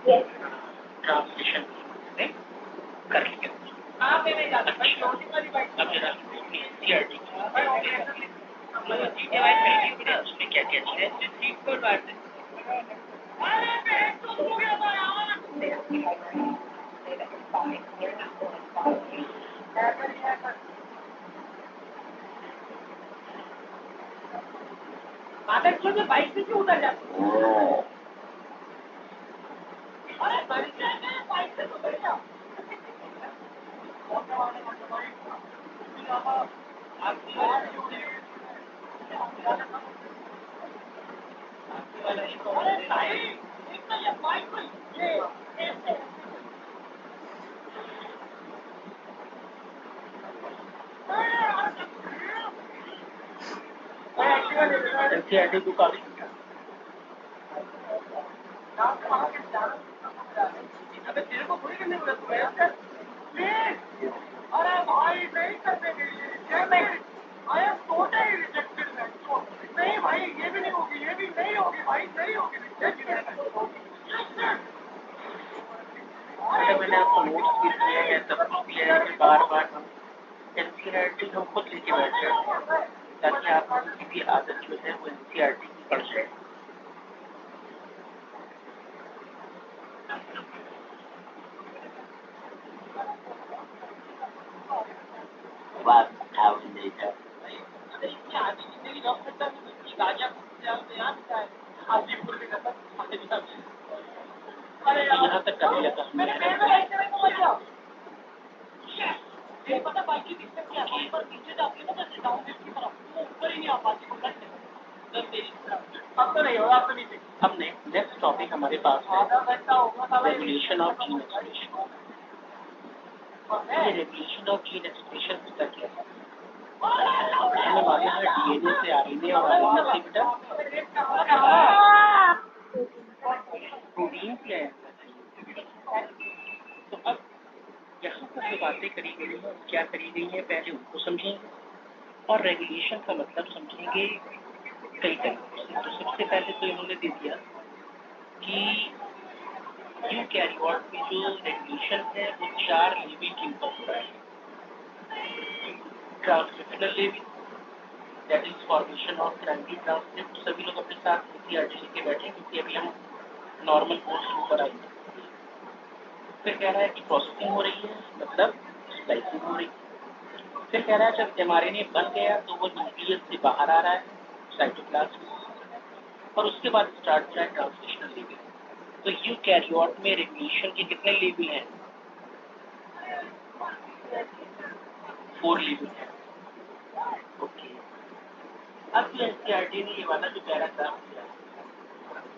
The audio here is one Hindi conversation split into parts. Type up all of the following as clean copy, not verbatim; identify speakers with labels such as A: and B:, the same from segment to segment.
A: ट्रांसलेशन ने कर लिया। अब जरा एनसीईआरटी उसमें क्या क्या चीजें बाइक से क्यों उतर जाते एनसीईआरटी को काफी अबे तेरे को थोड़ी करने को अरे भाई नहीं करने के लिए नहीं भाई ये भी नहीं होगी ये भी नहीं होगी भाई नहीं होगी मैंने आपको नोट्स भी दिए हैं सब कुछ दिया है कि बार बार हम एनसीईआरटी हम खुद लेके बैठ जाए ताकि आपको किसी भी आदत जो है वो एनसीईआरटी की पड़ जाए। यहाँ तक कर लिया था हमने नेक्स्ट टॉपिक हमारे पास है रेगुलेशन ऑफ जीन एक्सप्रेशन। ये रेगुलेशन ऑफ जीन एक्सप्रेशन होता क्या है? हमें मालूम है डीएनए से आरएनए और आरएनए से बेटा प्रोटीन क्या है। तो अब यहाँ पर जो बातें करी गई हैं क्या करी गई हैं पहले उनको समझेंगे और रेगुलेशन का मतलब समझेंगे कई तरीकों से। तो सबसे पहले तो इन्होंने दे दिया कि यूकैरियोट में जो रेगुलेशन है वो 4 लेवल के ऊपर हो रहा है। Transcriptional level that is formation of primary transcript. सभी लोग अपने साथ एनसीईआरटी लेके बैठे क्योंकि अभी हम नॉर्मल कोर्स ऊपर आएंगे। फिर कह रहा है कि प्रोसेसिंग हो रही है मतलब स्प्लाइसिंग हो रही है। फिर कह रहा है जब एमआरएनए बन गया तो वो न्यूक्लियस से बाहर आ रहा है साइटोप्लाज्म और उसके बाद स्टार्ट हो रहा है ट्रांसलेशनल लेवल। तो यूकैरियोट में रेगुलेशन के कितने लेवल हैं? 4 लेवल हैं। ओके, अब एनसीईआरटी ने ये वाला जो पैराग्राफ दिया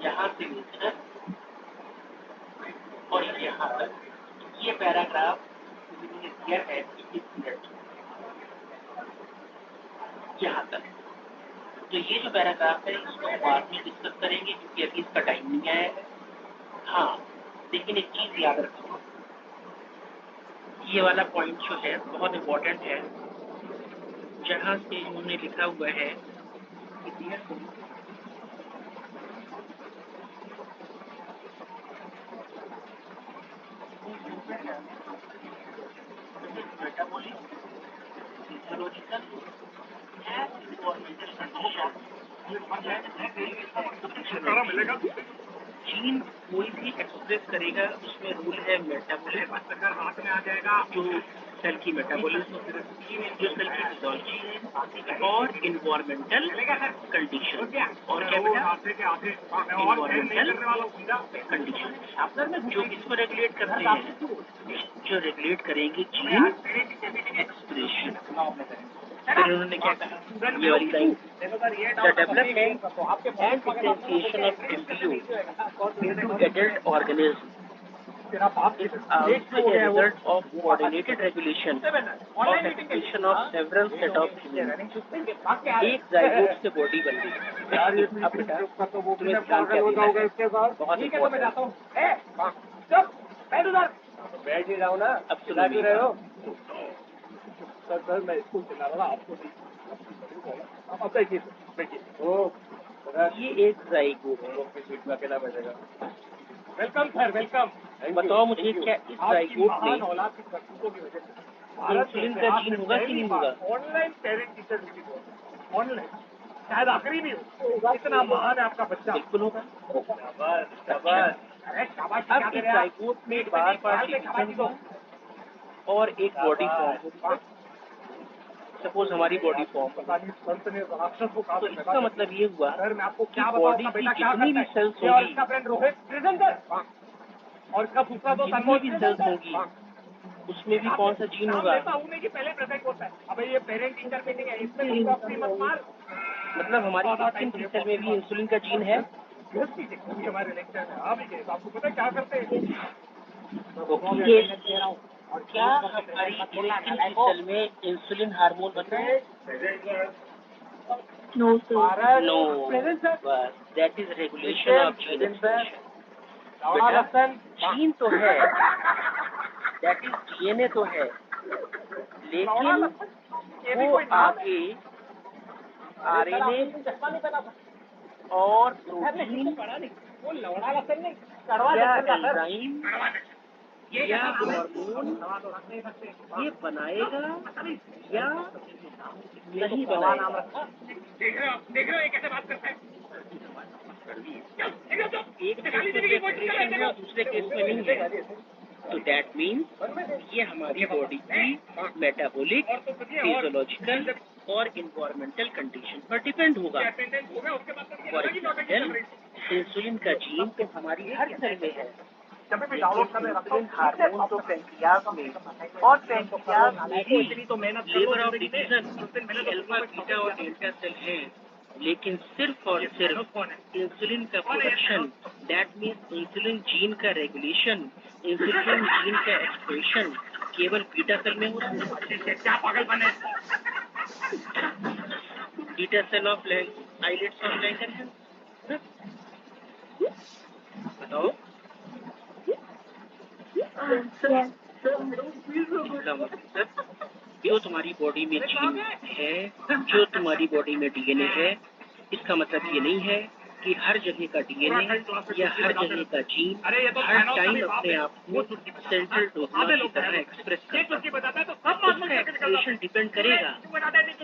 A: यहाँ से लेकर और यहाँ तक ये पैराग्राफ इन्होंने दिया है 21 मिनट यहाँ तक। तो ये जो पैराग्राफ है इसको हम बाद में डिस्कस करेंगे क्योंकि अभी इसका टाइम नहीं आया है। हाँ, लेकिन एक चीज याद रखो ये वाला पॉइंट जो है बहुत इम्पोर्टेंट है जहाँ से इन्होंने लिखा हुआ है metabolic physiological and environmental condition. Gene कोई भी एक्सप्रेस करेगा उसमें रूल है मेटाबॉलिज्म हाथ में आ जाएगा जो सेल की मेटाबॉलिज्म जो सेल की फिजियोलॉजी है और इन्वायरमेंटल कंडीशन। और क्या बेटा इन्वायरमेंटल कंडीशन जो किसको रेगुलेट करते हैं जो रेगुलेट करेंगे जीन एक्सप्रेशन। फिर उन्होंने क्या कहा ये वाली line the development and differentiation of embryo into adult organism is also a result of coordinated regulation of expression of several set of genes। एक जाइगोट से बॉडी बन गई। अब बेटा तुम्हें ध्यान क्या देना है बहुत बैठ ही जाओ ना। अब सुना क्यों रहे हो सर मैं स्कूल चला रहा आपको अब देखिए ये एक जाइगोट है अकेला बैठेगा
B: वेलकम सर, वेलकम।
A: बताओ मुझे, क्या इस जाइगोट में
B: औलाद की करतूतों की वजह से
A: इंसुलिन का जीन होगा कि नहीं होगा?
B: ऑनलाइन पेरेंट टीचर मीटिंग हो, ऑनलाइन, शायद आखिरी भी हो। इतना महान है आपका बच्चा।
A: बिल्कुल होगा।
B: शाबाश, शाबाश। अरे शाबाश क्या
A: अब
B: दे
A: इस
B: रहे हैं आप?
A: जाइगोट में 12 पार्टिसिपेंट हो और एक बॉडी फॉर्म होगी। सपोज हमारी बॉडी फॉर्म हो,
B: संत ने राक्षस को कहा
A: तो इसका मतलब ये हुआ
B: सर मैं आपको
A: कि
B: क्या बताऊं,
A: बॉडी
B: आपका
A: की
B: बेटा क्या
A: जितनी भी
B: करता है?
A: सेल्स
B: ये और
A: होगी,
B: इसका फ्रेंड रोहित प्रेजेंटर, और इसका दूसरा दोस्त
A: जितनी
B: अनमोल
A: भी सेल्स
B: प्रेजेंटर।
A: होगी, उसमें भी कौन सा जीन
B: नाम
A: होगा?
B: लेता हूं नहीं कि पहले प्रेजेंट होता है। अबे ये पेरेंट टीचर मीटिंग है, इसमें तुम प्रॉक्सी मत मार।
A: मतलब हमारी स्किन टीचर में भी इंसुलिन का जीन है।
B: अभी हमारे लेक्चर में आ भी गए तो आपको पता है क्या करते हैं?
A: और क्या हमारी स्किन टीचर में इंसुलिन हार्मोन बनता है?
C: No, sir.
A: नो, बस that is regulation of gene expression. बेटा जीन तो है, दैट इज डीएनए तो है, लेकिन वो आगे आरएनए और प्रोटीन या एंजाइम या हार्मोन ये बनाएगा या नहीं बनाएगा।
B: देख रहे हो ये कैसे बात करता है?
A: एक केस में एक्सप्रेशन है और दूसरे केस में नहीं है, तो दैट मीन्स ये हमारी बॉडी की मेटाबॉलिक, फिजियोलॉजिकल और इन्वायरमेंटल कंडीशन पर डिपेंड होगा। फॉर एग्जाम्पल, इंसुलिन का जीन तो हमारी हर सेल में है, लेकिन इंसुलिन हार्मोन तो पैंक्रियाज में, और पैंक्रियाज में ही labour of division alpha, beta और डेल्टा सेल है, लेकिन सिर्फ और सिर्फ इंसुलिन का production, that means insulin gene का रेगुलेशन, इंसुलिन जीन का एक्सप्रेशन केवल बीटा सेल में होता है।
B: क्या पागलपन है?
A: Beta cell of islets of Langerhans. बताओ।
C: Yes.
A: इसका मतलब जो तुम्हारी बॉडी में जीन है, जो तुम्हारी बॉडी में डीएनए है, इसका मतलब ये नहीं है कि हर जगह का डीएनए या हर जगह का जीन हर टाइम अपने आप को सेंट्रल डोगमा की तरह एक्सप्रेस करता है। उसका एक्सप्रेशन डिपेंड करेगा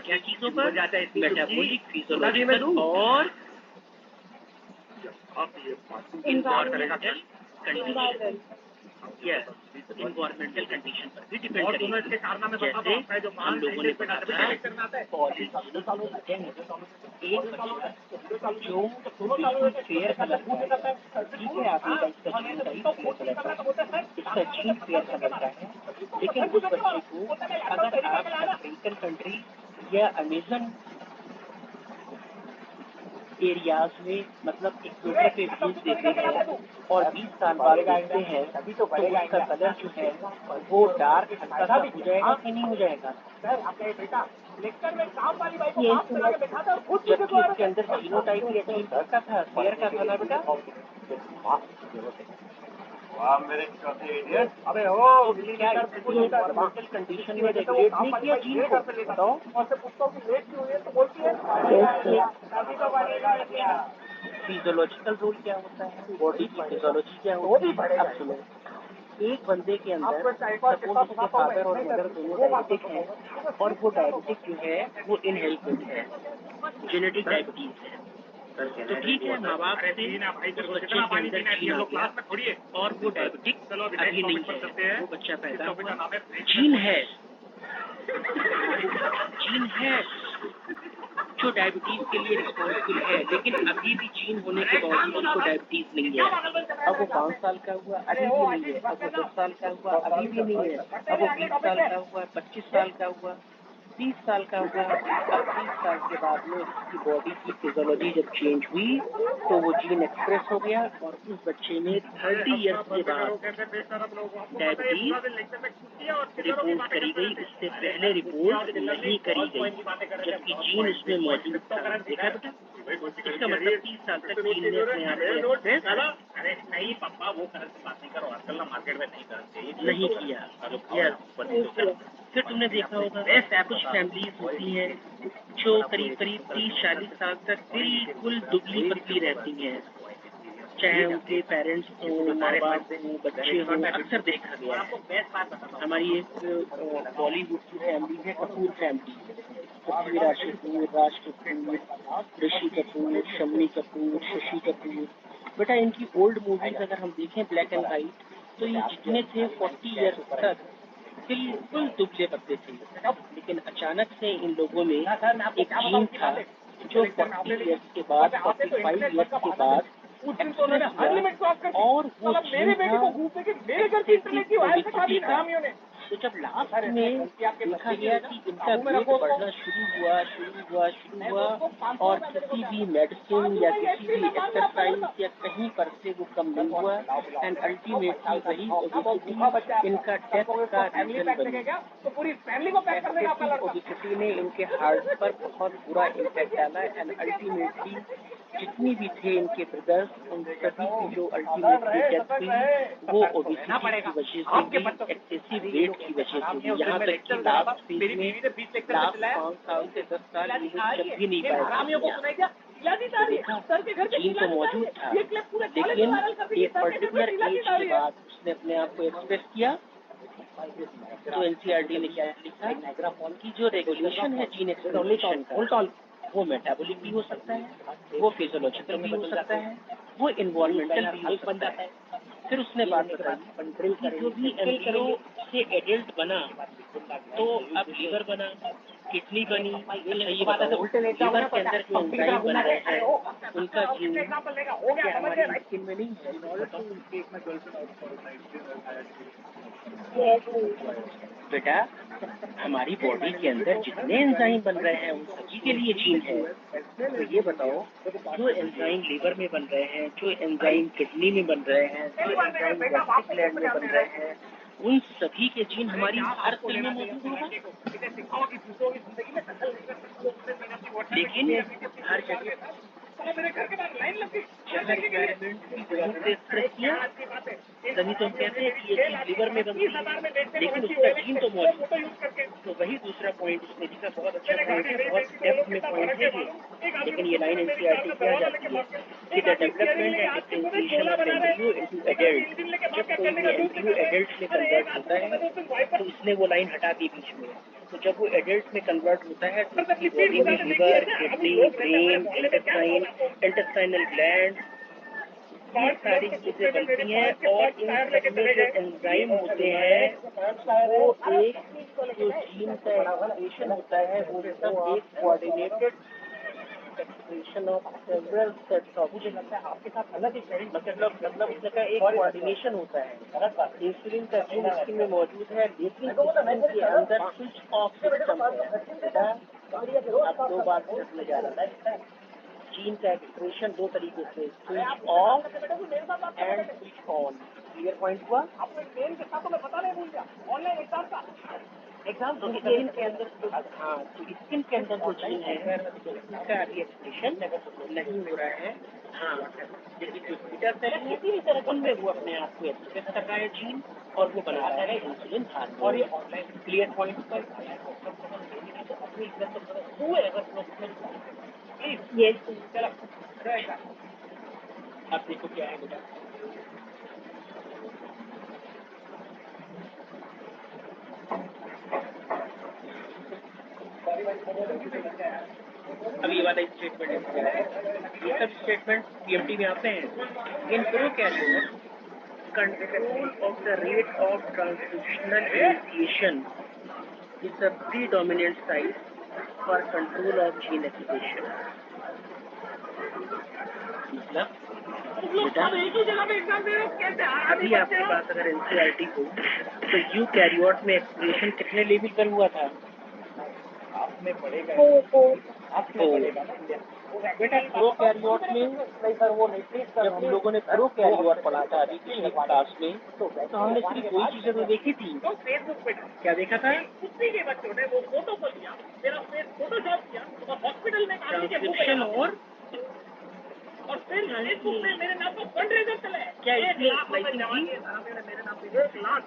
A: क्या चीजों पर? मेटाबॉलिक, फिजियोलॉजिकल और environmental condition. Yes, environmental condition पर भी डिपेंड करेगा। जैसे हम लोगों ने पढ़ा था कॉलेज, एक बच्चा जो बिल्कुल फेयर कलर का है, ठीक है, आपने इसका जीन टाइप फेयर कलर का है, इसका जीन फेयर कलर का है, लेकिन उस बच्चे को अगर आप अफ्रीकन कंट्री या अमेजन एरियाज में, मतलब इक्वेटर पे भेज देते हैं और 20 साल बाद देखते हैं, तो उसका कलर जो है वो डार्क हल्का सा हो जाएगा कि नहीं हो जाएगा? जबकि इसके अंदर जीनोटाइप या जीन का था, फेयर का था ना बेटा।
B: अबे ओ
A: क्या इन्वायरमेंटल कंडीशन में रेगुलेट नहीं किया जीन को? बताओ। फिजियोलॉजिकल रोल क्या होता है, बॉडी की फिजियोलॉजी क्या होती है? अब सुनो, एक बंदे के अंदर सपोज उसके फादर और मदर दोनों डायबिटिक हैं, और वो डायबिटिक जो है वो इनहेरिटेड है, जेनेटिक डायबिटीज है, तो ठीक है, माँ बाप से उस बच्चे के अंदर जीन आ गया और वो डायबिटिक अभी नहीं है, वो बच्चा पैदा हुआ, जीन है जो डायबिटीज के लिए रिस्पॉन्सिबल है, लेकिन अभी भी जीन होने के बावजूद उसको डायबिटीज नहीं है। अब वो 5 साल का हुआ, अभी भी नहीं है। अब वो 10 साल का हुआ, अभी भी नहीं है। अब वो 20 साल का हुआ, 25 साल का हुआ, 30 साल का हुआ। अब 30 साल के बाद में उसकी बॉडी की फिजियोलॉजी जब चेंज हुई तो वो जीन एक्सप्रेस हो गया और उस बच्चे में 30 ईयर्स के बाद डायबिटीज रिपोर्ट करी गई, उससे पहले रिपोर्ट नहीं करी गई, जबकि जीन उसमें मौजूद था। देखा बेटा, इसका मतलब 30 साल तक जीन ने अपने आप को एक्सप्रेस
B: अरे नहीं पापा, वो करंट की बात नहीं करो, आजकल ना मार्केट में नहीं करते,
A: नहीं किया। फिर तुमने देखा होगा कुछ फैमिलीज होती हैं जो करीब 30-40 साल तक बिल्कुल दुबली पतली रहती हैं, चाहे उनके पेरेंट्स हों, माँ बाप हों, बच्चे हों, अक्सर देखा गया है। हमारी एक बॉलीवुड की फैमिली है, कपूर फैमिली। पृथ्वीराज कपूर, राज कपूर, ऋषि कपूर, शम्मी कपूर, शशि कपूर। बेटा इनकी ओल्ड मूवीज अगर हम देखें ब्लैक एंड वाइट, तो ये जितने थे 40 ईयर्स तक बिल्कुल दुबले पतले थे। लेकिन अचानक से इन लोगों में एक जीन था जो 40 ईयर्स के बाद, 45 ईयर्स के बाद और वो जीन था तो जब लास्ट में देखा गया कि इनका वेट बढ़ना शुरू हुआ और किसी भी मेडिसिन या किसी भी एक्सरसाइज या कहीं पर से वो कम नहीं हुआ एंड अल्टीमेटली वही ओबेसिटी इनका डेथ का रीजन बनी। ओबेसिटी ने इनके हार्ट पर बहुत बुरा इम्पैक्ट डाला एंड अल्टीमेटली जितनी भी थे इनके ब्रदर्स उन सभी की जो अल्टीमेटली डेथ हुई वो ओबेसिटी की वजह से हुई, एक्सेसिव वेट की वजह से हुई। यहाँ तक कि लास्ट फेज में लास्ट 5 साल से 10 साल ये लोग जब भी नहीं पाए जीन तो मौजूद था, लेकिन एक पर्टिकुलर एज के बाद उसने अपने आप को एक्सप्रेस किया। तो एनसीईआरटी ने क्या लिखा कि जो रेगुलेशन है जीन एक्सप्रेशन का वो मेटाबॉलिक भी हो सकता है, वो फिजियोलॉजिकल भी हो सकता है, वो इन्वायरमेंटल भी हो सकता है। फिर उसने बात बताई कि जो भी एम्ब्रियो से एडल्ट बना तो अब लीवर बना, किडनी बनी। अच्छा ये बताओ लीवर के अंदर जो एंजाइम बन रहे हैं उनका जीन क्या हमारी स्किन में नहीं है? बेटा हमारी बॉडी के अंदर जितने एंजाइम बन रहे हैं उन सभी के लिए जीन है। तो ये बताओ जो एंजाइम लीवर में बन रहे हैं, जो एंजाइम किडनी में बन रहे हैं, जो एंजाइम गैस्ट्रिक ग्लैंड में बन रहे हैं, उन सभी के जीन हमारी हर सेल में मौजूद होगा। लेकिन हर जगह तभी तो हम कहते हैं कि ये चीज लिवर में बनती है, लेकिन उसका जीन तो मौजूद है। तो वही दूसरा पॉइंट उसने लिखा, बहुत अच्छा पॉइंट है, बहुत डेप्थ में पॉइंट है ये। लेकिन ये लाइन एनसीईआरटी क्या जाती है कि the development and differentiation of embryo into adult, जब कोई भी एम्ब्रियो एडल्ट में कन्वर्ट होता है तो इसने वो लाइन हटा दी बीच में। तो जब वो एडल्ट में कन्वर्ट होता है तो उसकी बॉडी में liver, kidney, brain, intestinal gland, ये सारी चीजें बनती हैं और इन सब में जो एंजाइम होते हैं वो एक जो जीन का एक्सप्रेशन होता है वो सब एक coordinated expression of several sets of gene, मतलब उसका एक कोऑर्डिनेशन होता है। इंसुलिन का जीन स्किन में मौजूद है लेकिन स्किन के अंदर स्विच ऑफ सिस्टम है। आप दो बात समझने जा रहा है, जीन का एक्सप्रेशन दो तरीके से, switch off and switch on. Clear point हुआ? आपको एक मेन के साथ तो मैं पता नहीं भूल गया ऑनलाइन एग्जाम तो स्किन के अंदर, हाँ तो स्किन के अंदर जो जीन है उसका अभी एक्सप्रेशन नहीं हो रहा है। हाँ लेकिन जो बीटा सेल है उनमें वो अपने आप को एक्सप्रेस कर रहा है जीन और वो बना रहा है इंसुलिन हार्मोन। और ये ऑनलाइन क्लियर पॉइंट पर प्लीज चलो अब देखो क्या है बेटा। अभी ये वाला स्टेटमेंट है, ये सब स्टेटमेंट पीएमटी में आते हैं। In prokaryotes control of the rate of transcriptional initiation is the predominant site for control of gene activation. मतलब अभी आपके पास अगर एनसीईआरटी हो तो यूकैरियोट में एक्सप्रेशन कितने लेवल पर हुआ था? आपने पढ़ेगा बेटा प्रोकैरियोट में नहीं सर वो नहीं, जब हम लोगों ने प्रोकैरियोट पढ़ा था अभी पिछली क्लास में तो हमने सिर्फ वही चीजें तो देखी थी। फेसबुक पे क्या देखा था? उसी के बच्चों ने वो फोटो को लिया, मेरा फोटोशॉप किया और हॉस्पिटल में ट्रांसक्रिप्शन और फिर फेसबुक में मेरे नाम पर फंडरेजर चलाया। क्या इसलिए मेरे नाम पे 1 लाख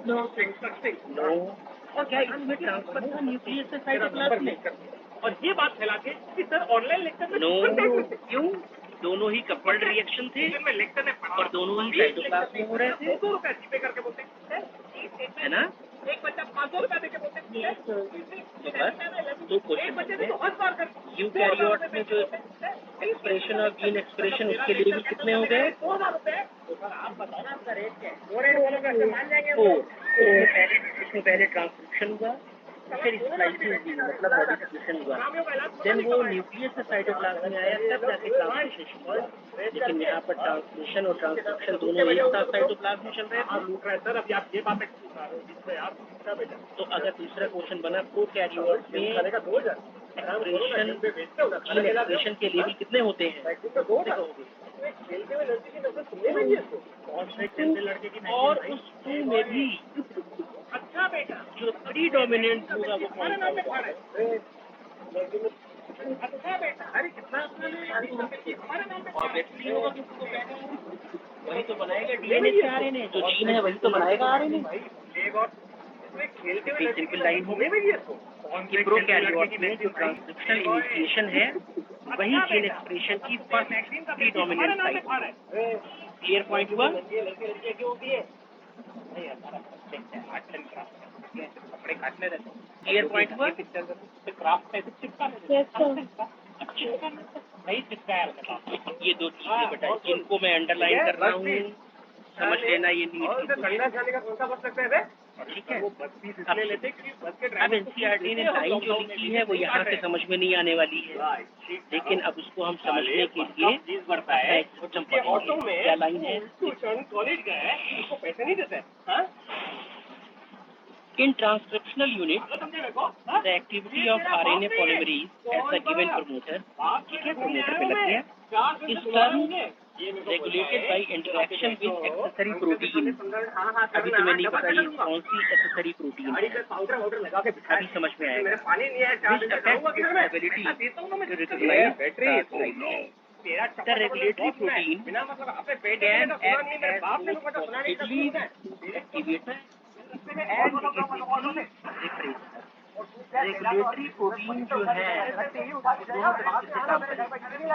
A: नो और क्या इसमें ट्रांसफर था न्यूक्लियस से साइटोप्लाज्म में? और ये बात फैला के कि सर ऑनलाइन लेक्चर में नो क्यों? दोनों ही कपल्ड रिएक्शन थे और दोनों ही साइटोप्लाज्म में हो रहे थे,
B: 200 रुपए जीपे करके बोलते हैं
A: है ना?
B: एक बच्चा 500 रुपए देके बोलते हैं
A: तो बस दो
B: एक
A: क्वेश्चन
B: बच्चे
A: बनते
B: को
A: हैं।
B: 10 बार कर
A: यूकैरियोट्स में जो एक्सप्रेशन और जीन एक्सप्रेशन उसके लिए भी कितने हो गए?
B: 2000 रुपए तो सर आप बताओ ना आपका रेट क्या है? 2 रेट वालों का मान जाएंगे
A: 4। इसमें पहले ट्रांसक्रिप्शन हुआ, फिर स्प्लाइसिंग हुई, मतलब मॉडिफिकेशन हुआ, देन वो न्यूक्लियस से साइटोप्लाज्म में आया, तब जाके ट्रांसलेशन हुआ। लेकिन यहाँ पर ट्रांसलेशन और ट्रांसक्रिप्शन दोनों एक साथ साइटोप्लाज्म में चल रहे थे।
B: लूट रहा है सर। अभी आप ये बात बता रहे हो जिसमें आप क्या बेटा
A: तो अगर दूसरा क्वेश्चन बना प्रोकैरियोट्स में
B: खाने का 2000
A: एक्सप्रेशन, जीन एक्सप्रेशन के लिए भी कितने होते हैं? कितने कहोगे?
B: खेलते हुए लड़के की नजर सुनने में भी है इसको बहुत से खेलते लड़के की
A: और उस 2 में भी
B: अच्छा बेटा
A: जो प्रीडोमिनेंट होगा वो कौन सा होगा?
B: अच्छा बेटा अरे कितना हमारे नाम पे
A: ऑब्वियसली होगा, क्योंकि वो पहले वही तो बनाएगा डीएनए से आरएनए, जो जीन है वही तो बनाएगा आरएनए।
B: खेलते हुए
A: सिंपल लाइन हो गई कि प्रोकैरियोट्स में जो ट्रांसक्रिप्शन इनिशिएशन है वही जीन एक्सप्रेशन की first predominant site. Clear point हुआ?
B: कपड़े काटने रहते
A: क्लियर पॉइंट हुआ?
B: क्राफ्ट पे चिपका नहीं चिपकाया
A: ये 2 चीजें बेटा जिनको मैं अंडरलाइन कर रहा हूँ, समझ लेना ये नीट की
B: ठंडा खाने का कौन सा बच सकता है?
A: ठीक है।
B: वो बस पीस इसलिए लेते कि बस के
A: अब एनसीईआरटी ने लाइन जो लिखी है वो यहाँ से समझ में नहीं आने वाली है, लेकिन अब उसको हम समझने के लिए
B: चीज बढ़ता है
A: एक सिस्टम पढ़ेंगे। क्या लाइन है?
B: कॉलेज गए हैं उसको पैसे नहीं देते हाँ
A: In transcriptional unit,
B: समझे मेरे को
A: the activity of RNA polymerase as the given promoter, ठीक है, promoter पे लग गया, is term regulated by interaction with accessory protein। अभी तो मैं नहीं पता ये कौन सी accessory protein है,
B: पाउडर वाउडर लगा के
A: अभी समझ में आएगा।
B: पानी नहीं है
A: Which affects its ability to recognize the site। The regulatory protein
B: बिना मतलब अपने बेटे
A: can
B: ने तो सुना
A: act
B: नहीं मेरे बाप ने
A: as
B: तो सुना नहीं
A: positively activator and negatively repressor। Regulatory protein जो है दोनों तरीके से काम करेंगी,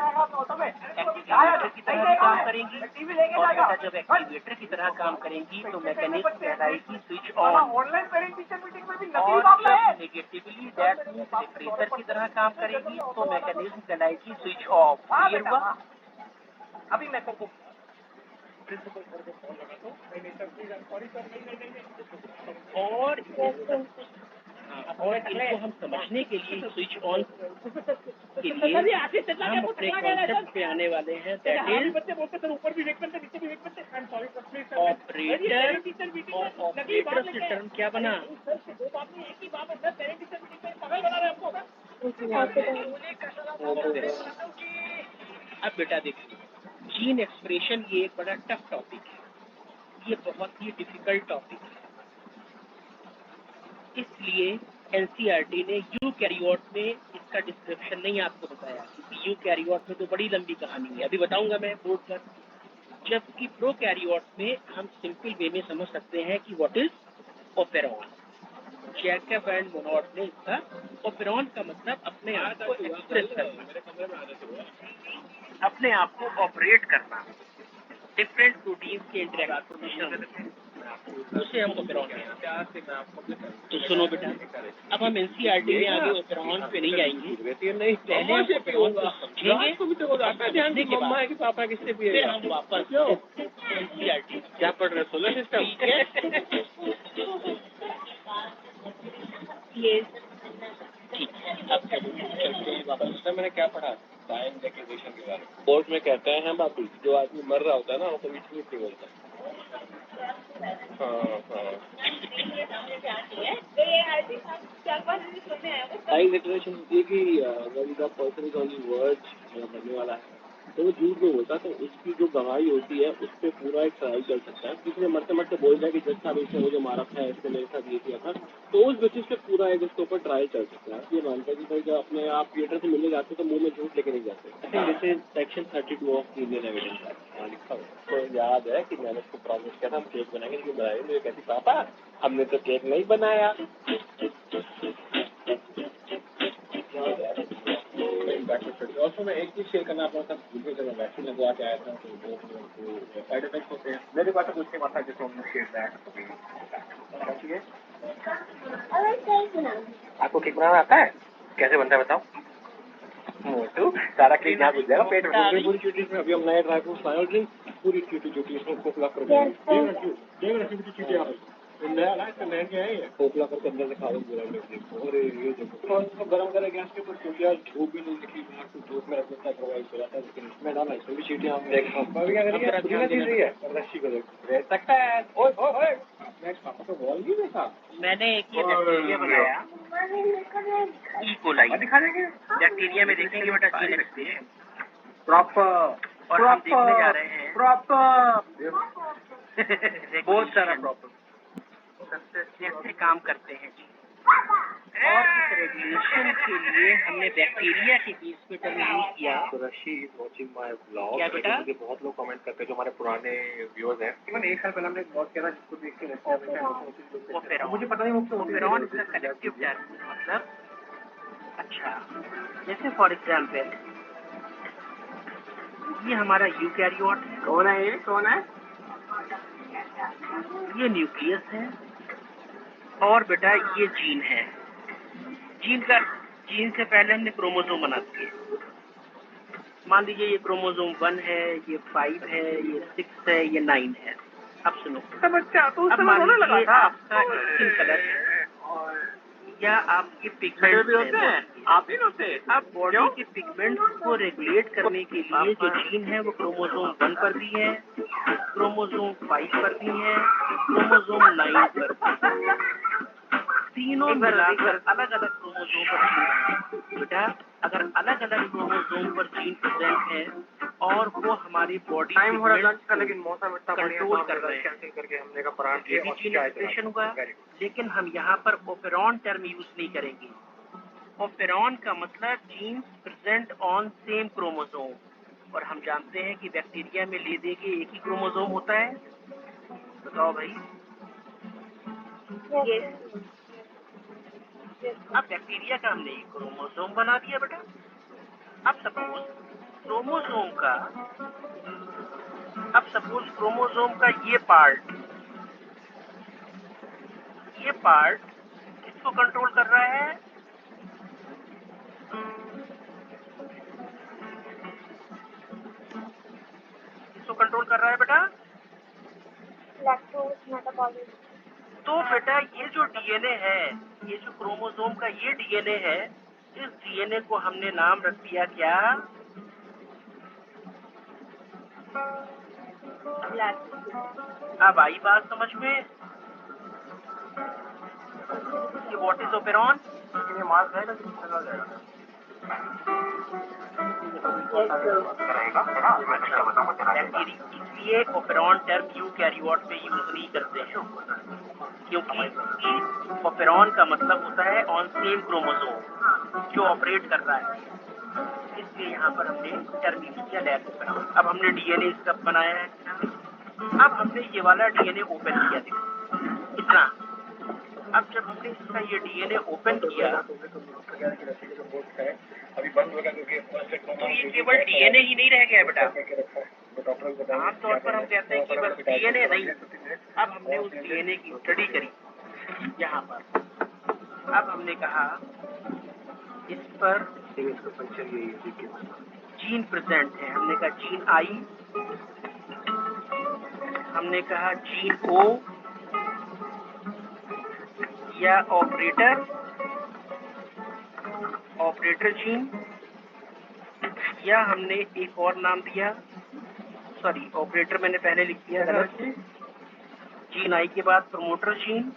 A: एक्टिवेटर की तरह भी काम करेंगी, और बेटा जब एक्टिवेटर की तरह काम करेंगी तो मैकेनिज्म कहलाएगी स्विच ऑन, और जब नेगेटिवली दैट मीन्स रिप्रेसर की तरह काम करेगी तो मैकेनिज्म कहलाएगी स्विच ऑफ। क्लियर हुआ?
B: अभी मैं तुमको
A: और इनको हम समझने के लिए स्विच ऑन के लिए हम अपने कॉन्सेप्ट पे आने वाले हैं, दैट इज
B: बच्चे बोलते सर ऊपर भी देख सकते नीचे भी देख सकते
A: ऑपरेटर। और ऑपरेटर से टर्म क्या बना?
B: दो बात नहीं एक ही बात है सर पेरेंट टीचर मीटिंग में पागल बना रहे आपको
A: अब बेटा देखिए, जीन एक्सप्रेशन ये एक बड़ा टफ टॉपिक है, ये बहुत ही डिफिकल्ट टॉपिक है, इसलिए एनसीईआरटी ने यूकैरियोट में इसका डिस्क्रिप्शन नहीं आपको बताया, क्योंकि यूकैरियोट में तो बड़ी लंबी कहानी है, अभी बताऊंगा मैं बोर्ड पर। जबकि प्रोकैरियोट में हम सिंपल वे में समझ सकते हैं कि what is operon. Jacob and Monod ने इसका ओपेरॉन का मतलब अपने आप को एक्सप्रेस करना, अपने आप को ऑपरेट करना, डिफरेंट प्रोटीन्स के इंटरेक्शन, उसे हम ओपेरॉन कहते हैं। तो सुनो बेटा, अब हम एनसीईआरटी में आगे ओपेरॉन पे नहीं जाएंगे, पहले हम ओपेरॉन को समझेंगे, समझने के बाद
B: पापा किससे
A: फिर हम वापस एनसीईआरटी
B: क्या पढ़ रहे सोलर सिस्टम
A: ठीक है। अब चलते हैं वापस।
B: मैंने क्या पढ़ा टाइम डेक्लेरेशन के बारे में कोर्ट में कहते हैं बाबू जो आदमी मर रहा होता है ना वो कभी झूठ नहीं बोलता। टाइम डेक्लेरेशन होती है कि when the person is on the verge मरने वाला है तो वो झूठ नहीं बोलता, तो उसकी जो गवाही होती है उस पर पूरा एक ट्रायल चल सकता है। किसी ने मरते मरते बोल दिया कि जज साहब इसने मुझे मारा था, इसने मेरे साथ ये किया था, तो उस बेसिस पे पूरा एक इसके ऊपर ट्रायल चल सकता है। ये मानता है कि भाई जब अपने आप थिएटर से मिलने जाते तो मुंह में झूठ लेके नहीं जाते। This is section 32 of Indian evidence act लिखा हुआ। तो याद है कि मैंने उसको प्रॉमिस किया था हम केक बनाएंगे, लेकिन बनाए नहीं। कहती पापा हमने तो केक नहीं बनाया। दोस्तों मैं एक चीज शेयर करना आपके साथ भूल गया, जब मैं वैक्सीन लगवा के आया था तो वो साइड इफेक्ट होते हैं। मेरे पास तो कुछ नहीं माता जिसको हमने शेयर किया है। आपको केक बनाना आता है? कैसे बनता है बताओ? मोटू सारा केक यहाँ घुस जाएगा पेट में। पूरी चीटी में अभी हम नए ड्राई फ्रूट्स लाए और पूरी चीटी इसमें खोखला कर चीटी नया लाए तो नया क्या है ये खोखला करके अंदर से खा लो पूरा और ये देखो तो गर्म करे गैस के ऊपर क्योंकि आज धूप भी नहीं निकली तो धूप में रखना करवाई चला था, लेकिन इसमें डाला इसमें भी चीटियां हम देखो अभी क्या करेंगे रस्सी को देख सकता है। ओए ओए ओए नेक्स्ट पापा तो बॉल नहीं देखा
A: मैंने एक ये बैक्टीरिया बनाया इकोलाई।
B: दिखा देंगे
A: बैक्टीरिया में देखेंगे बेटा जीन एक्सप्रेस
B: प्रॉपर
A: और हम देखने जा रहे हैं
B: प्रॉपर बहुत सारा प्रॉपर
A: कैसे काम करते हैं जी। और इस रेगुलेशन के लिए हमने बैक्टीरिया के बीच में टर्म यूज किया।
B: तो रशी इज वाचिंग माय ब्लॉग।
A: क्या बेटा?
B: मुझे बहुत लोग कमेंट करते हैं जो हमारे पुराने व्यूअर्स हैं। इवन एक साल पहले हमने एक ब्लॉग किया था जिसको देख के मुझे पता नहीं वो
A: ओपेरॉन इसका कलेक्टिव टर्म मतलब अच्छा, जैसे फॉर एग्जाम्पल ये हमारा यूकैरियोट है।
B: कौन है ये? कौन है?
A: ये न्यूक्लियस है और बेटा ये जीन है। जीन से पहले हमने क्रोमोसोम बना दिए। मान लीजिए ये क्रोमोसोम 1 है, ये 5 है, ये 6 है, ये 9 है। अब सुनो,
B: बच्चा तो
A: अब मान लीजिए आपका स्किन कलर है या आपके पिगमेंट्स हैं,
B: आप ही होते
A: अब बॉडी के पिगमेंट्स को रेगुलेट करने के लिए जो जीन है वो क्रोमोसोम 1 पर भी है, क्रोमोसोम 5 पर भी है, क्रोमोसोम 9 पर भी है। तीनों मिलाकर अलग अलग क्रोमोसोम पर जीन है। बेटा अगर अलग अलग क्रोमोसोम पर जीन प्रेजेंट है और वो हमारी बॉडी
B: टाइम हो रहा लंच का, लेकिन मौसम इतना
A: कंट्रोल कर रहे हैं,
B: कैंसिल करके हमने का पराठे
A: ये भी जीन एक्सप्रेशन हुआ। लेकिन हम यहाँ पर ओपेरॉन टर्म यूज नहीं करेंगे। ओपेरॉन का मतलब gene present on same chromosome, और हम जानते हैं कि बैक्टीरिया में ले दे के एक ही क्रोमोसोम होता है। बताओ भाई। अब बैक्टीरिया का हमने एक क्रोमोसोम बना दिया बेटा। अब सपोज क्रोमोसोम का ये पार्ट किसको कंट्रोल कर रहा है? किसको कंट्रोल कर रहा है बेटा?
C: Lactose metabolism.
A: तो बेटा ये जो डीएनए है, ये जो क्रोमोसोम का ये डीएनए है, इस डीएनए को हमने नाम रख दिया क्या? अब आई बात समझ में कि व्हाट इज ओपेरॉन?
B: ये मार्क है लेकिन चला जाएगा।
A: इसलिए ओपेरॉन टर्म यूकैरियोट में यूज नहीं करते हैं, क्योंकि ओपेरॉन का मतलब होता है ऑन सेम क्रोमोसोम जो ऑपरेट कर रहा है। इसलिए यहाँ पर हमने टर्म यूज किया लैब ओपेरॉन। अब हमने डीएनए इसका बनाया है। अब हमने ये वाला डीएनए ओपन किया, देखो इतना। अब जब हमने इसका ये डीएनए ओपन किया
B: अभी बंद होगा क्योंकि
A: तो ये केवल डीएनए ही नहीं रह गया बेटा। आमतौर पर हम कहते हैं कि बस डीएनए नहीं, अब हमने उस डीएनए की स्टडी करी यहाँ पर। अब हमने कहा इस पर जीन प्रेजेंट है, हमने कहा जीन आई, हमने कहा जीन ओ या ऑपरेटर जीन, या हमने एक और नाम दिया, सॉरी ऑपरेटर मैंने पहले लिख दिया गलत। जीन आई के बाद प्रमोटर जीन,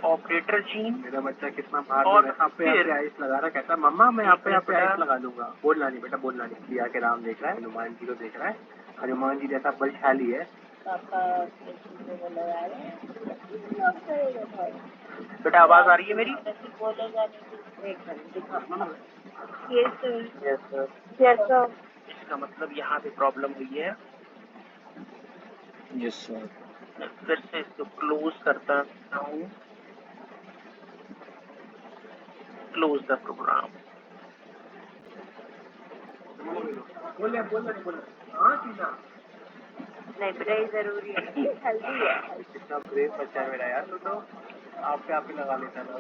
A: ऑपरेटर जीन।
B: मेरा बच्चा कितना बाहर
A: और
B: पे आइस लगा रहा है, कहता है मम्मा मैं आप पे आइस लगा दूंगा। बोलना नहीं बेटा, बोलना नहीं। प्रिया के राम देख रहा है, हनुमान जी को देख रहा है। हनुमान जी जैसा बलशाली है।
A: बेटा आवाज आ रही है मेरी? इसका मतलब यहाँ पे प्रॉब्लम हुई है।
B: Yes sir.
A: फिर से इसको क्लोज करता हूँ, क्लोज द प्रोग्राम।
C: नहीं बेटा ये जरूरी है, हेल्दी है।
B: कितना ब्रेव बच्चा है मेरा यार, तो आप पे आप ही लगा लेता ना।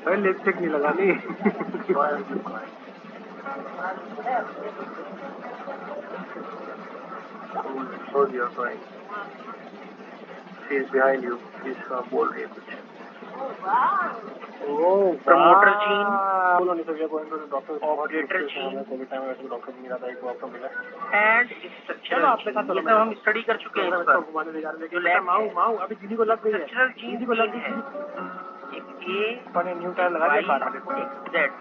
B: भाई लिपस्टिक नहीं लगानी। हो गया भाई, शी इज बिहाइंड यू, बोल रही है कुछ।
A: Promoter gene,
B: बोलो नहीं तो ये going to the doctor,
A: operator gene,
B: COVID time में वैसे डॉक्टर नहीं रहा था, एक डॉक्टर मिला।
A: and structural gene. ये सब हम स्टडी कर चुके हैं इस पर।
B: घुमाने ले जा रहे
A: जो
B: हैं,
A: लैब
B: माऊ माऊ अभी दीदी को लग गई है,
A: स्ट्रक्चरल जीन
B: दीदी को लग गई
A: है। एक ए,
B: है, न्यू टायर लगा
A: वाई,
B: दिया काट के।
A: एक जेड,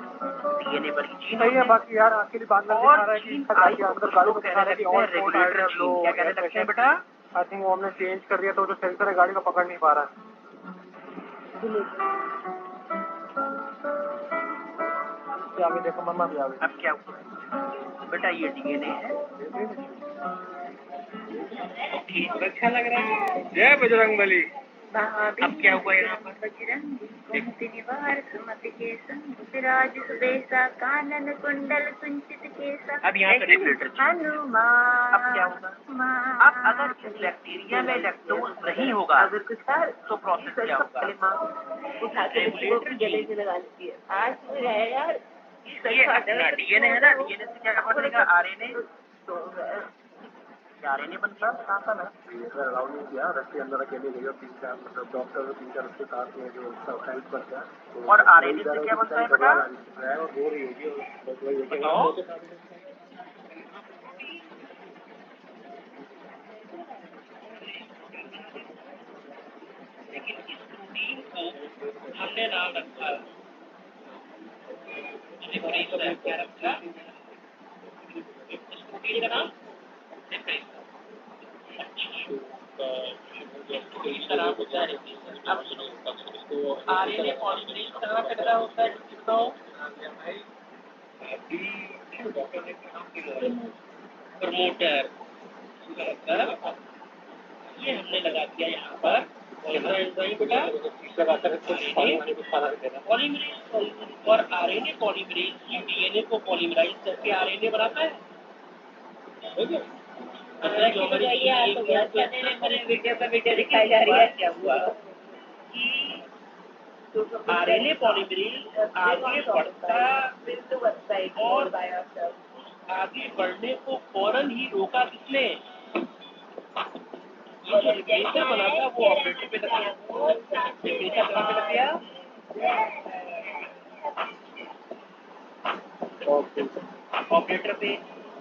A: डीएनए पर ही जीन
B: सही है, बाकी यार आपके लिए बात
A: और
B: दिखा रहा है कि
A: जीन
B: अंदर
A: आई
B: गाड़ी को
A: कहने
B: दिखा रहा है कि
A: लगते हैं रेगुलेटर जीन। क्या कहने लगते हैं बेटा?
B: आई थिंक वो हमने चेंज कर दिया, तो जो सेंसर है गाड़ी का पकड़ नहीं पा रहा है। आगे देखो, मम्मा भी आ गई।
A: अब क्या हुआ बेटा? ये डीएनए है। ओके, अच्छा लग रहा है।
B: जय बजरंगबली।
A: अब क्या हुआ यहाँ पर?
C: निवार सुमति केसं विराज सुबेसा कानन कुंडल कुंचित केसा।
A: अब यहाँ पे रेगुलेटर जीन।
C: हनुमान।
A: अब क्या होगा? अब अगर इस बैक्टीरिया में लैक्टोज नहीं होगा
C: अगर कुछ है
A: तो प्रोसेस क्या होगा?
C: उठा के
A: रेगुलेटर
C: गले से लगा लेती है। आज तो है यार,
A: ये अपना डीएनए है ना, डीएनए से क्या बनेगा? आरएनए। आरएनए बन गया।
B: अलाउ नहीं किया, रस्ते अंदर अकेले गई और 3-4 मतलब डॉक्टर 3-4 उसके साथ में जो उसका हेल्प करता है।
A: और आरएनए से क्या बनता है बेटा?
B: और रो रही होगी और बस वही है कि
A: लेकिन इस प्रोटीन को हमने नाम रखा, क्या रखा? इस प्रोटीन का नाम इसका नाम होता है। अब आरएनए पॉलीमरेज कहाँ पे खड़ा होता है? प्रमोटर। ये हमने लगा दिया यहाँ पर बेटा पॉलीमरेज। और आरएनए पॉलीमरेज ही डीएनए को पॉलीमराइज करके आरएनए बनाता है।
C: मेरे वीडियो पे वीडियो दिखाई जा रही है।
A: क्या हुआ कि आरएनए पॉलीमरेज आगे बढ़ता और आगे बढ़ने को फौरन ही रोका किसने? ये जो रिप्लेसर बना था वो ऑपरेटर पे लग गया। रिप्लेसर कहाँ पे लग गया? ऑपरेटर पे।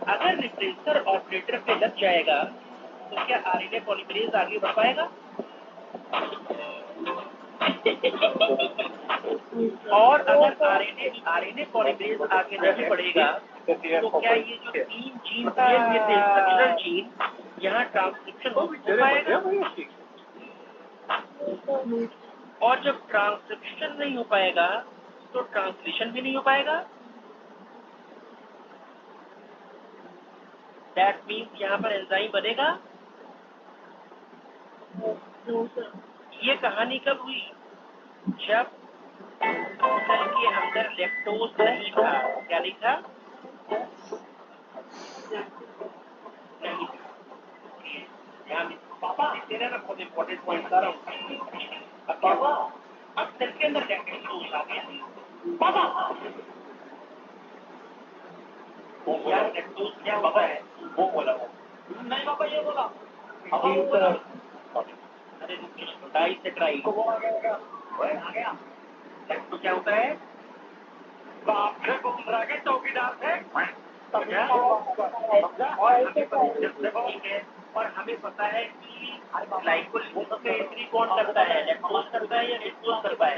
A: अगर रिप्लेसर ऑपरेटर पे लग जाएगा तो क्या आरएनए पॉलीमरेज आगे बढ़ पाएगा? और अगर आरएनए पॉलीमरेज आगे नहीं बढ़ेगा तो क्या ये जो 3 जीन दिए हुए थे स्ट्रक्चरल जीन, यहाँ ट्रांसक्रिप्शन हो पाएगा? और जब ट्रांसक्रिप्शन नहीं हो पाएगा तो ट्रांसलेशन भी नहीं हो पाएगा। दैट मीन्स यहाँ पर एंजाइम बनेगा। ये कहानी कब हुई? जब सेल के अंदर लैक्टोज नहीं था। क्या नहीं था? नहीं था। तेरे में बहुत इंपॉर्टेंट पॉइंट बता रहा हूँ। अब सेल के अंदर लैक्टोज आ गया। यार लैक्टोज क्या होता है? वो बोला नहीं पापा, ये बोला। अरे डाई से ट्राई लैक्टोज क्या होता है? बाप रे, बोल रहा है चौकीदार से। और हमें पता है कि ग्लाइकोलिसिस में एंट्री कौन करता है? लैक्टोज करता है या लैक्टोज करता है?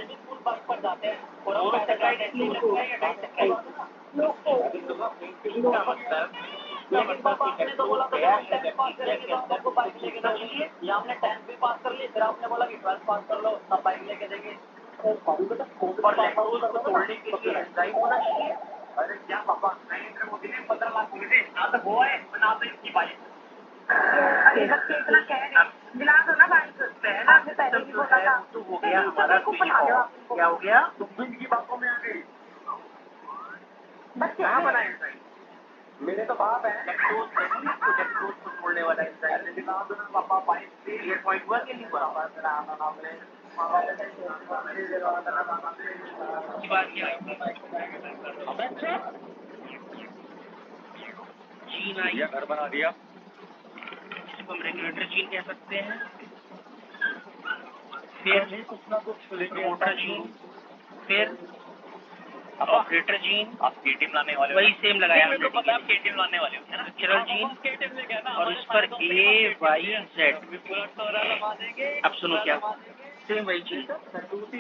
A: पर जाते हैं और मोनोसेक्राइड एंट्री करता है या डाइसेक्राइड? इसका मतलब आपने तो बोला था हमने 10th भी पास कर ली, फिर आपने बोला कि 12th पास कर लो, तब बाइक लेके देंगे। और लैक्टोज को तोड़ने के लिए एंजाइम होना चाहिए। अरे क्या पापा, नरेंद्र मोदी ने 15 लाख भेजे, ना तो वो है ना तो इसकी बाइक।
C: अरे बच्चे इतना कह रहे हैं, मिला दो ना भाई पे है ना, आपने पहले भी बोला था।
A: तो हो गया हमारा
C: को बना दो आप।
A: क्या हो गया?
B: तुम भी इनकी बातों में आ गई।
C: बच्चे
A: कहाँ बना एंजाइम?
B: मेरे तो बाप है।
A: लैक्टोज नहीं, तो लैक्टोज को छोड़ने वाला एंजाइम।
B: पापा पाइप
A: क्लियर पॉइंट हुआ कि नहीं हुआ? की बात क्या है? जीन आई,
B: घर बना दिया।
A: इसको हम रेगुलेटर जीन कह सकते हैं। फिर
B: कुछ ना कुछ
A: प्रोमोटर जीन, फिर ऑपरेटर जीन,
B: आप केटीएम लाने वाले हो।
A: वही सेम लगाया
B: मेरे को
A: हमने।
B: पता है आप केटीएम लाने वाले हो, है ना?
A: चिरल जीन
B: केटीएम लेके आना
A: और उस पर AYZ। अब सुनो क्या, सेम वही चीज।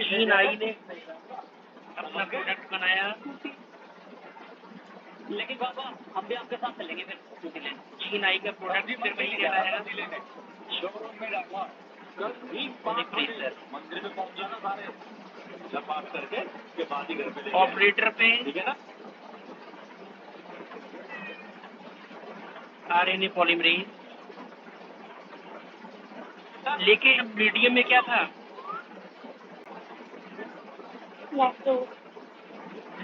A: जीन आई ने अपना प्रोडक्ट बनाया,
B: लेकिन बाबा हम भी आपके साथ चलेंगे फिर स्कूटी लेने।
A: जीन आई का प्रोडक्ट फिर वही कहलाएगा
B: शोरूम में जाऊंगा कल
A: रिप्लेसर।
B: मंदिर में पहुंच जाना सारे, जब बात करके के बाद ही घर पे
A: ऑपरेटर पे
B: ठीक है ना।
A: RNA polymerase. लेकिन अब मीडियम में क्या था?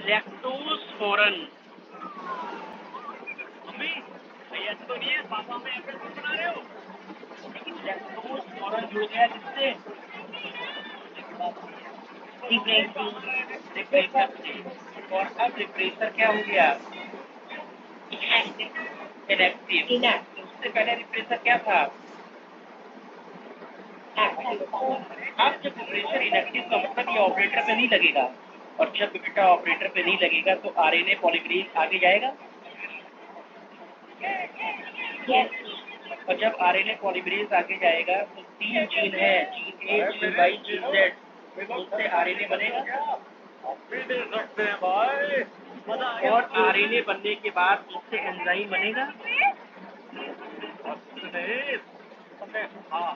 A: लैक्टोज फॉरन।
B: मम्मी ऐसे तो नहीं है पापा में एप्पल जूस बना रहे हो।
A: लेकिन लैक्टोज फॉरन जो गया किससे? रिप्रेसर से। और अब रिप्रेसर क्या हो गया? इनएक्टिव। उससे पहले रिप्रेसर क्या था? अब जब रिप्रेसर इनएक्टिव का मतलब ये ऑपरेटर पे नहीं लगेगा, और जब बेटा ऑपरेटर पे नहीं लगेगा तो RNA पॉलीमरेज आगे जाएगा। और जब RNA पॉलीमरेज आगे जाएगा तो 3 जीन है, gene A, gene Y, gene Z, उससे RNA बनेगा।
B: दे सकते हैं भाई, मजा आ गया।
A: और RNA बनने के बाद उससे एंजाइम बनेगा।
B: हाँ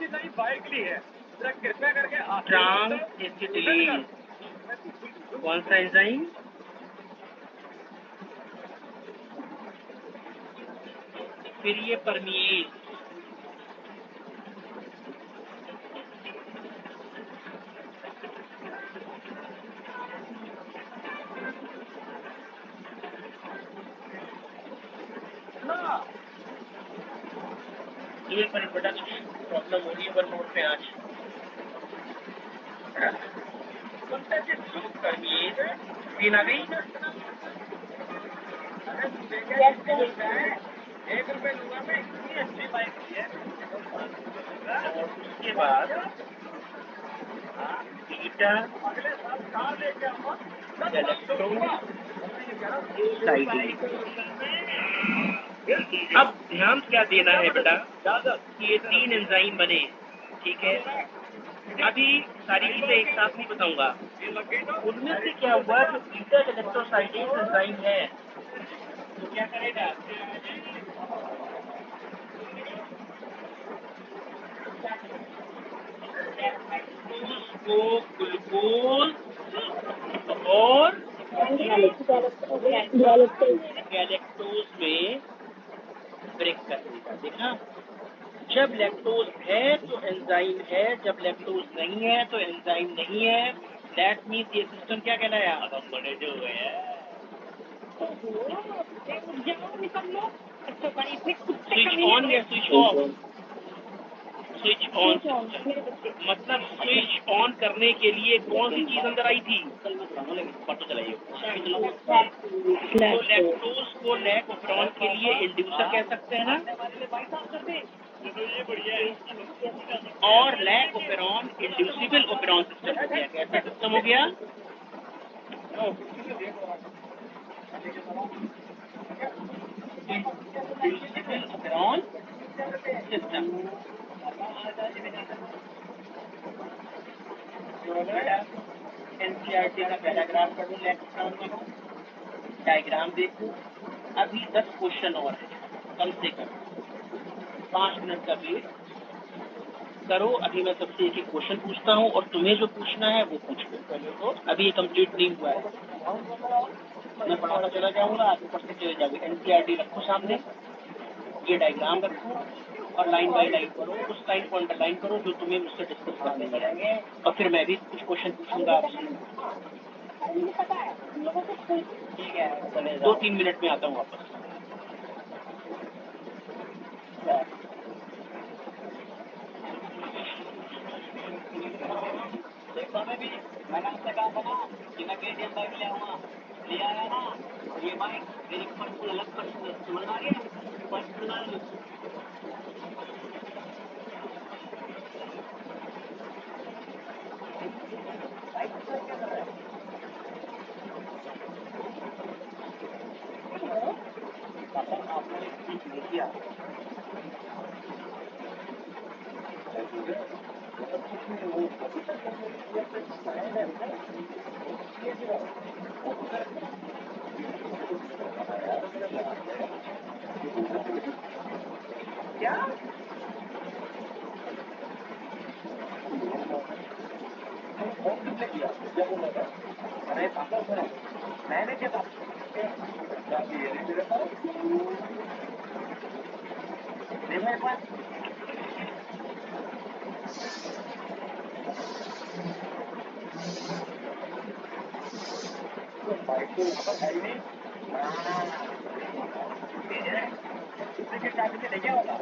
B: नहीं बाइक ली है, जरा कृपया करके
A: ट्रांस एसिटिलीन। कौन सा एंजाइम? फिर ये परमिएज। ये पर बेटा प्रॉब्लम हो रही है 1 नोट पे आज। परमिएज तीन आ गई।
B: ₹1 लूंगा मैं, इतनी अच्छी बाइक ली है।
A: और उसके बाद बीटा
B: अगले साल कार लेके आऊंगा।
A: अब ध्यान क्या देना है बेटा कि ये 3 एंजाइम बने, ठीक है। अभी सारी चीजें एक साथ नहीं बताऊंगा। उनमें से क्या हुआ, जो बीटा गैलेक्टोसाइडेज एंजाइम है तो क्या करेगा? को ग्लूकोज और गैलेक्टोज में ब्रेक कर देगा। देखा, जब लैक्टोज है तो एंजाइम है, जब लैक्टोज नहीं है तो एंजाइम नहीं है। दैट मीन्स ये सिस्टम क्या कहलाया?
B: अब हम बड़े जो हुए हैं।
A: स्विच ऑन या switch off? Switch on system. मतलब स्विच ऑन करने के लिए कौन सी चीज अंदर आई थी?
B: पट्टो चलाइए।
A: तो लैक्टोज को लैक ऑपरॉन के लिए इंड्यूसर कह सकते हैं ना,
B: ये बढ़िया है।
A: और lac operon inducible operon system हो गया। कैसा सिस्टम हो गया? Inducible operon system. एनसीईआरटी का पैराग्राफ पढ़ो, लैक ऑपरॉन देखो, डायग्राम देखो। अभी 10 क्वेश्चन और है, कम से कम 5 मिनट का वेट करो। अभी मैं सबसे एक क्वेश्चन पूछता हूँ और तुम्हें जो पूछना है वो पूछ लो। अभी ये कंप्लीट नहीं हुआ है। मैं पढ़ाता चला जाऊंगा, ऊपर से चले जाओगे। एनसीईआरटी रखो सामने, ये डायग्राम रखो और लाइन बाय लाइन करो, उस लाइन को अंडरलाइन करो जो तुम्हें मुझसे डिस्कस करने मिलेंगे, और फिर मैं भी कुछ क्वेश्चन पूछूंगा आपसे। ठीक है, 2-3 मिनट में आता हूँ वापस। मैंने आपसे कहा था ना कि मैं केटीएम बाइक ले आऊंगा, ले आया ना। ये बाइक मेरी पर्सनल, अलग पर्सनल, समझ आ रही है? पर्सनल। आपने सीख लिया। क्या? अरे पागल है, मैंने क्या बात मेरे पास बाइक तो यहाँ पर है ही नहीं। चाबी से लेके होगा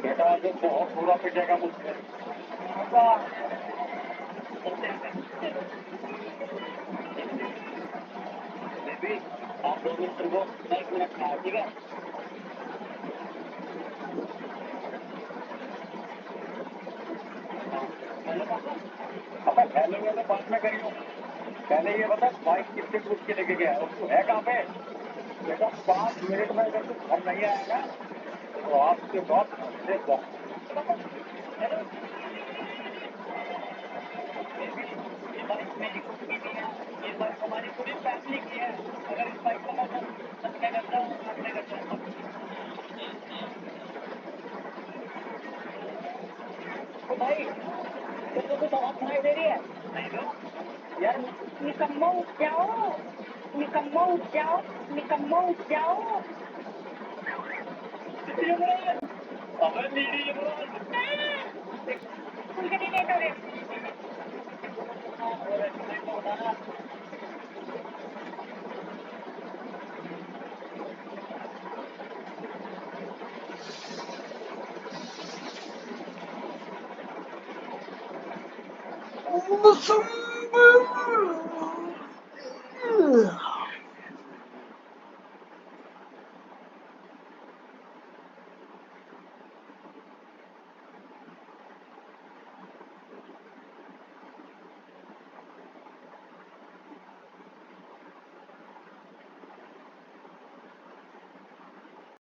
A: बेटा, जो बहुत बुरा पिटेगा मुझसे। आप 2 मिनट रुको, 1 मिनट का, ठीक है? अब पहले मैं तो बात में करी हूँ, पहले ये बता बाइक कितने पूछ के लेके गया, उसको है कहाँ पे? बेटा 5 मिनट में अगर तू घर नहीं आएगा तो आपके बाद ये बाइक हमारी पूरी फैमिली की है। अगर इस बाइक को मैं क्या करता हूँ, अपने करता हूँ तो भाई तेरे को कुछ आवाज सुनाई दे रही है? नहीं तो यार, निकम्मा उठ जाओ, निकम्मा उठ जाओ, निकम्मा उठ जाओ। अबे नीडी उनके लिए लेट हो रहे।
D: Awesome!